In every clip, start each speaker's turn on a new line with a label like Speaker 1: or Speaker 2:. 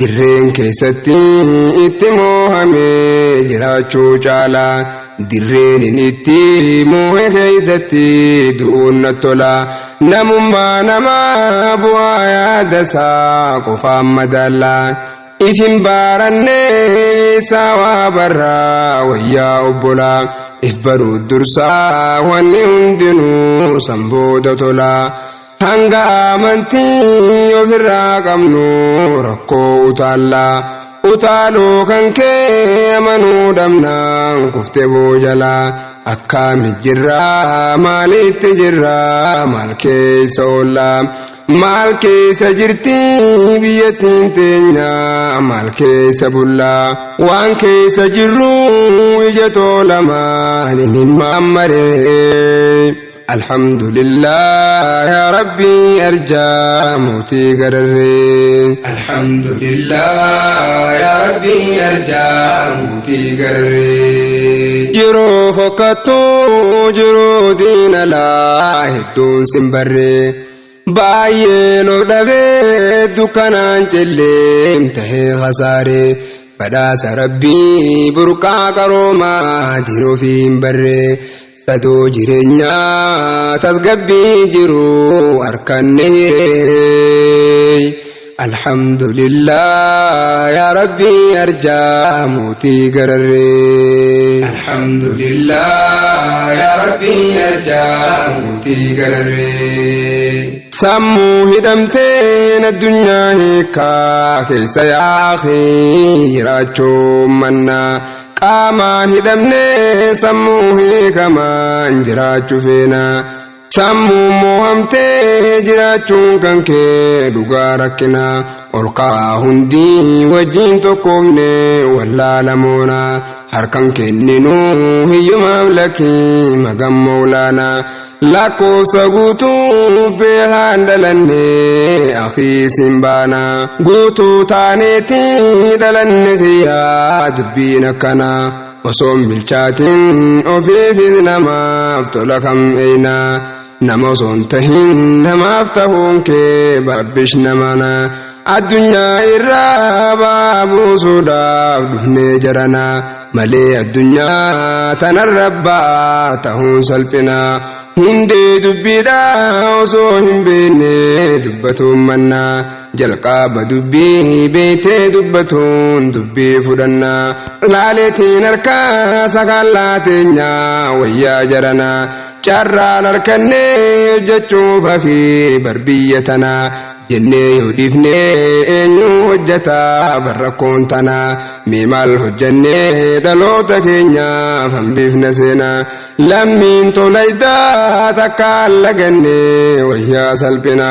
Speaker 1: dirreen keessatti itti moohamee jiraachuu caala dirreen itti moohe keessatti du'uun na tola namummaa namaa bu'aa yaadasaa qofaan madaala ifin baaranne sawaa barraa wayyaa obbola if baruu dursaa wanni hundinuu sanbooda tola hanga amantii ofirraa qabnu rakkoo utaaloo kan kee amanuu dhabnaan kufte boojala akkami jirraa maalitti jirraa maal keessa oolla maal keessa jirti biyyattiin teenya maal keessa bulla waan keessa jirru ija toolamaan hin mammaree الحمد لله يا ربي أرجى موتي قرري الحمد لله يا ربي أرجى موتي قرري جرو فكتو جرو دين الله هدون سنبري بايه نردبه دكانان جلم تهي خساري بداس ربي برقا قروما دينو فين بري sadoo jireenyaa tasgabbii jiru harkanneeree alhamdulillah yaa rabbi arjaa mootii gararree alhamdulillah yaa rabbi arjaa mootii gararree sammuu hidhamteen addunyaa hiikaa keessa yaa'ee jiraachuu mannaa qaamaan hidhamne sammuu hiikamaan jiraachuu feena sammuu moohamtee jiraachuun kan kee dhugaa rakkina ol ka'aa hundii wajjiin tokkoomne wallaalamoona harkan kenninuu hiyyumaaf lakkii magan mawlaana lakkoofsa guutuu beehaan dhalanne akii simbaana guutuu taaneeti dhalanne kiyyaa dubbiin akkana osoon bilchaatin ofiifis namaaf tola kam eeyna nama osoon tahin namaaf tahuun kee babbish namana addunyaa irraa baabuusuudhaaf dhufnee jarana malee addunyaa tanarrabbaa tahuun salphina hundee dubbiidhaa osoo hin beekne dubbatuun manna jalqaba dubbii beetee dubbatuun dubbii fudhanna laaleetiin harkaa sakallaa teenyaa wayyaa jarana carraan harkannee hojjechuuf hafii barbiyya tana jennee yoo dhiifnee eenyu hojjetaa barrakkoon tana mee maal hojjennee dhaloota keenyaaf hambifna seena lammiin tolaydaa takkaan lagannee wayyaa salphina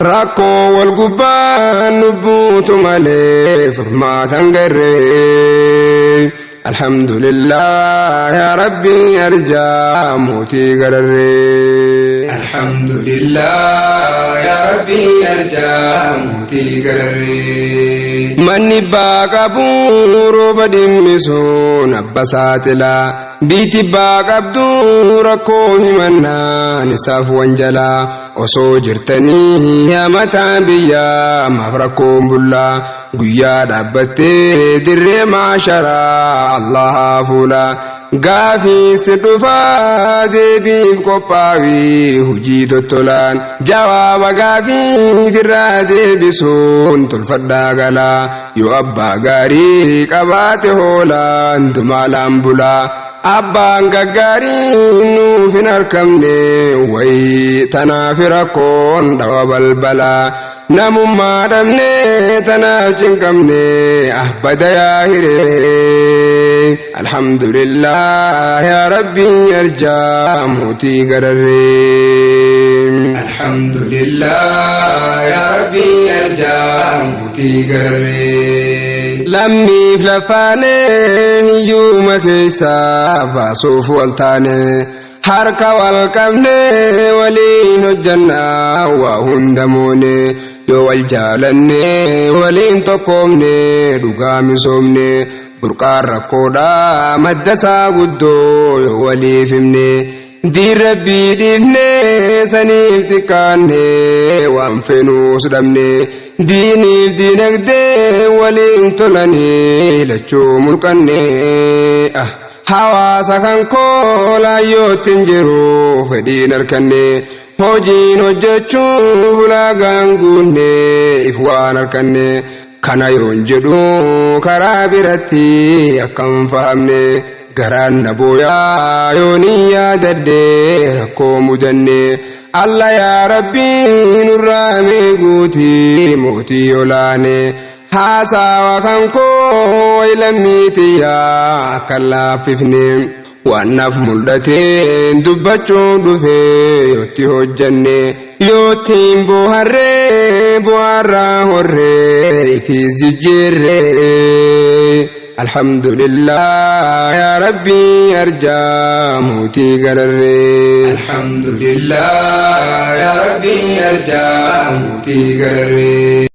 Speaker 1: rakkoo wal gubbaan nubbuutu malee furmaatan garree alhamdulillah ya rabbi arjaa mootii gararree alhamdulillah ya rabbi arjaa mootii gararree manni baaqabuu rooba dhimmisuun abba saaxilaa biiti baaqabduu rakkoo himannaan isaaf wanjalaa osoo jirtanii hamataa biyyaa maaf rakkoon bullaa guyyaa dhaabbattee dirree maasharaa allaha fuula gaafii si dhufaa deebiif qophaawii hujii tottolaan jawaaba gaafii firraa deebisuun tolfadhaa galaa yoo abbaa gaarii qabaate hoolaan dumaalaan bulaa abbaan gaggaarii nuuf hin argamne wayii tanaaf rakkoon dhawa balbalaa namummaa dhabne tanaaf cinqabne ahbada yaa hiree alhamdulillah yaa rabbi arjaa mootii gararree alhamdulillah yaa rabbi arjaa mootii gararee lammiif lafaanee hiyyuma keessaa baasuuf waltaane harka wal qabne waliin hojjannaa waa hundamoone yoo wal jaalanne waliin tokkoomne dhugaa misoomne burqaan rakkoodhaa maddasaa guddoo yoo waliif himne دي ربي ديفني سنيف تكاني وانفنو سدمني ديني في دينك دي ولين تلني لچو ملكني حواسا كان كولا يوتنجرو فدين الكني hojiin hojjechuuf laagaan guunne ifwaan harkanne kana yoon jedhu karaa biratti akkam fahamne garaan na booyaa yoonii yaadadde rakkoo mudanne alla yaa rabbii nurraa meeguuti mootii olaane haasawa kan koo ilammiitiyyaa akka laaffifne waannaaf mul'ateen dubbachuu dhufe yooti hojjanne yootiin booharree booharraa horree ifiis jijjiirree alhamdulillah yaa rabbii arjaa mootii gararree alhamdulillah yaa rabbii arjaa mootii gararree